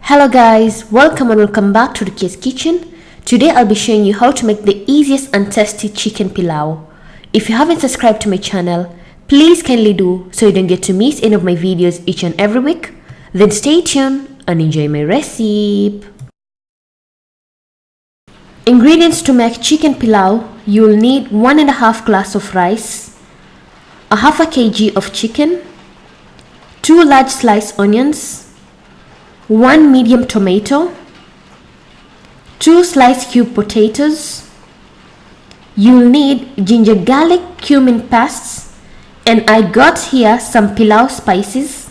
Hello guys, welcome back to the Kenyan Kitchen. Today I'll be showing you how to make the easiest and tasty chicken pilau. If you haven't subscribed to my channel, please kindly do so you don't get to miss any of my videos each and every week. Then stay tuned and enjoy my recipe. Ingredients to make chicken pilau: you will need 1.5 glass of rice, a half a kg of chicken, 2 large sliced onions, 1 medium tomato, 2 sliced cube potatoes. You'll need ginger garlic cumin pastes, and I got here some pilau spices.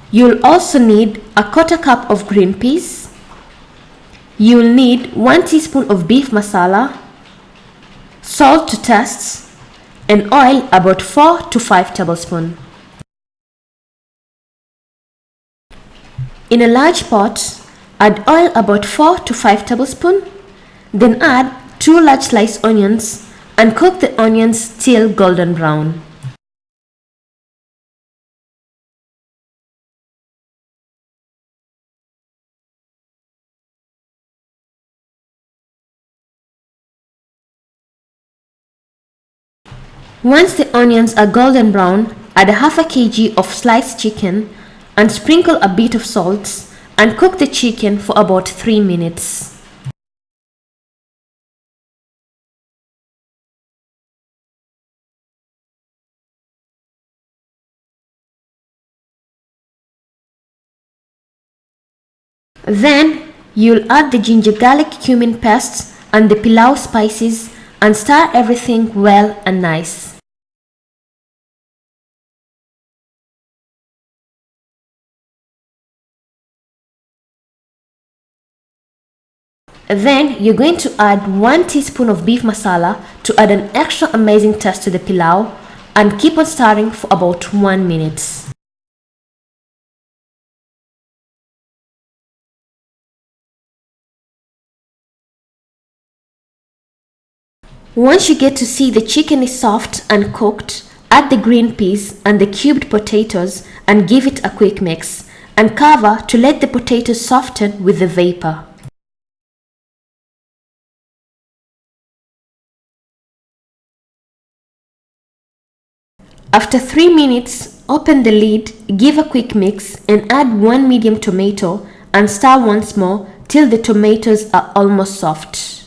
You'll also need a 1/4 cup of green peas. You'll need 1 teaspoon of beef masala, salt to taste, and oil about 4 to 5 tablespoons. In a large pot, add oil about 4 to 5 tablespoons, then add 2 large sliced onions and cook the onions till golden brown. Once the onions are golden brown, add a half a kg of sliced chicken and sprinkle a bit of salt and cook the chicken for about 3 minutes. Then you'll add the ginger garlic cumin paste and the pilau spices and stir everything well and nice. Then you're going to add 1 teaspoon of beef masala to add an extra amazing taste to the pilau and keep on stirring for about 1 minute. Once you get to see the chicken is soft and cooked, add the green peas and the cubed potatoes and give it a quick mix and cover to let the potatoes soften with the vapor. After 3 minutes, open the lid, give a quick mix and add 1 medium tomato and stir once more till the tomatoes are almost soft.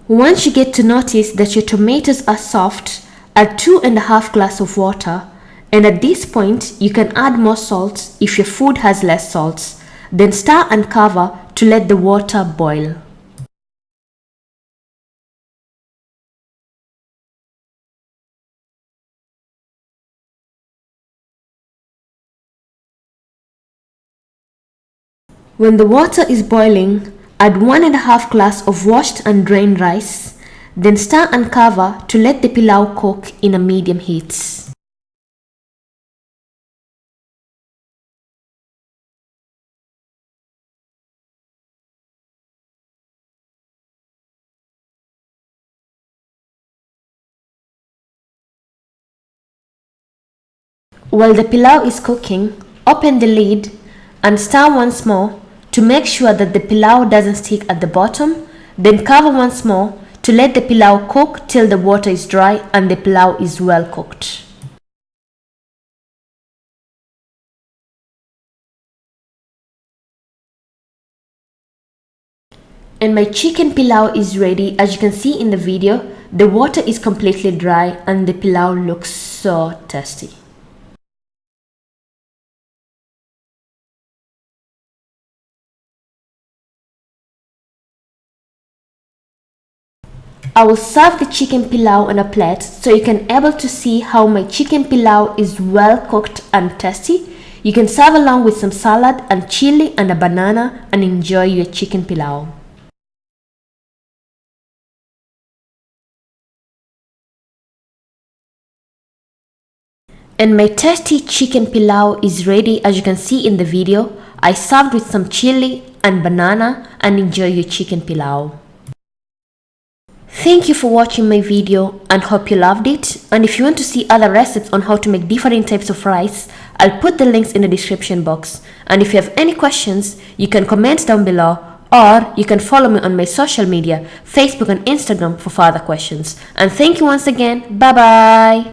Once you get to notice that your tomatoes are soft, add 2.5 glasses of water, and at this point you can add more salt if your food has less salt. Then stir and cover to let the water boil. When the water is boiling, add 1.5 glass of washed and drained rice, then stir and cover to let the pilau cook in a medium heat. While the pilau is cooking, open the lid and stir once more to make sure that the pilau doesn't stick at the bottom, then cover once more to let the pilau cook till the water is dry and the pilau is well cooked. And my chicken pilau is ready. As you can see in the video, the water is completely dry and the pilau looks so tasty. I will serve the chicken pilau on a plate so you can able to see how my chicken pilau is well cooked and tasty. You can serve along with some salad and chili and a banana and enjoy your chicken pilau. And my tasty chicken pilau is ready. As you can see in the video, I served with some chili and banana and enjoy your chicken pilau. Thank you for watching my video and hope you loved it. And if you want to see other recipes on how to make different types of rice, I'll put the links in the description box. And if you have any questions, you can comment down below, or you can follow me on my social media, Facebook and Instagram, for further questions. And thank you once again. Bye bye.